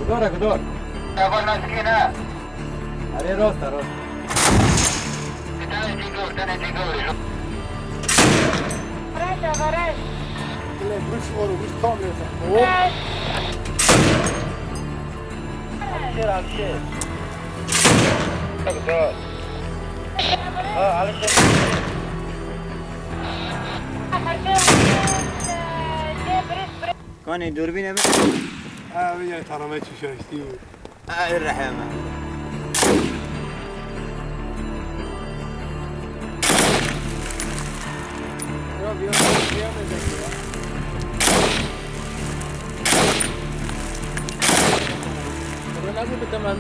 دور أول مسكينة عليه راسه تاني تيجور غرش لا مش ورو مش طامي عبشير دور على كوني دوربين أبي ويا ترى ما تشوشتي الرحمة لازم بالتمام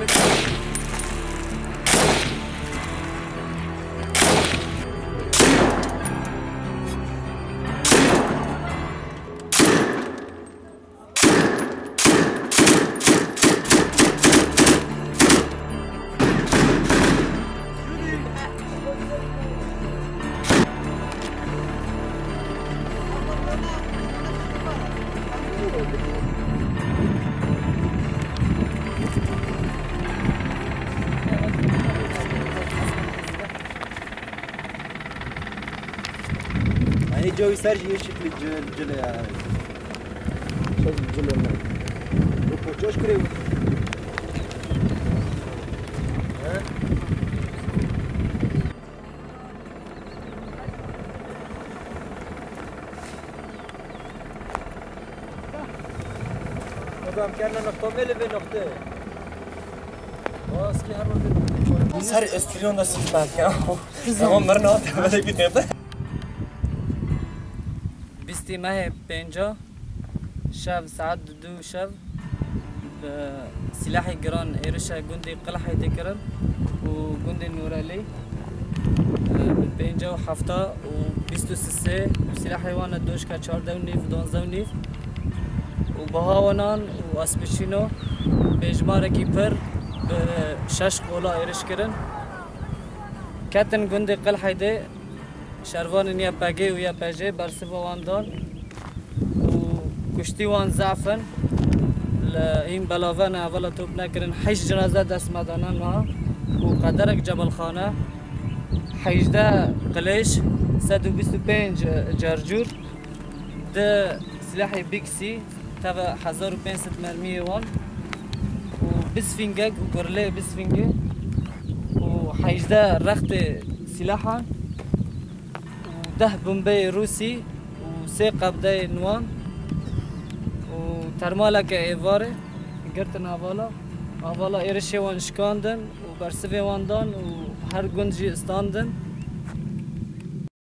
يعني جوي سرجي شكل الجل يا شكل الجل ما جوش كريو مدام كأننا نقطة ملي بنقطة بس كي هرب بنقطة سر استريون ده سمعت كم مرنا ولا بيتنبه بیستی ماه پنجا شب ساعت دو شب سلاح گران ایرشا گندی قلحی تکرن و گندی نورالی پنجا و هفته و بیست و سه سلاح وان دوش که 14 و نیف 12 و نیف و بهاونان و اسپچینو بجماره کی پر به 6 قولا ایرش کرن کتن گندی قلحی ده شروان نیا پاگی و یا پاجی برسوا واندان و کشتی وان زعفن این بلاوان اولا توپ نکرن 8 جنازه دست مدانن ما و قدرک جبل خانه 18 قلیش 125 جرجور ده سلاح بیکسی تبع 1500 مرمی وان و بسفینگک و گرله بسفینگه و 18 رخت سلاحان 10 بمبي روسي و3 قبضه نوان و ترمالك ايفاري قرتن هوالا ايرشي وان شكاندن و برسفي واندان و هر گنجي استاندن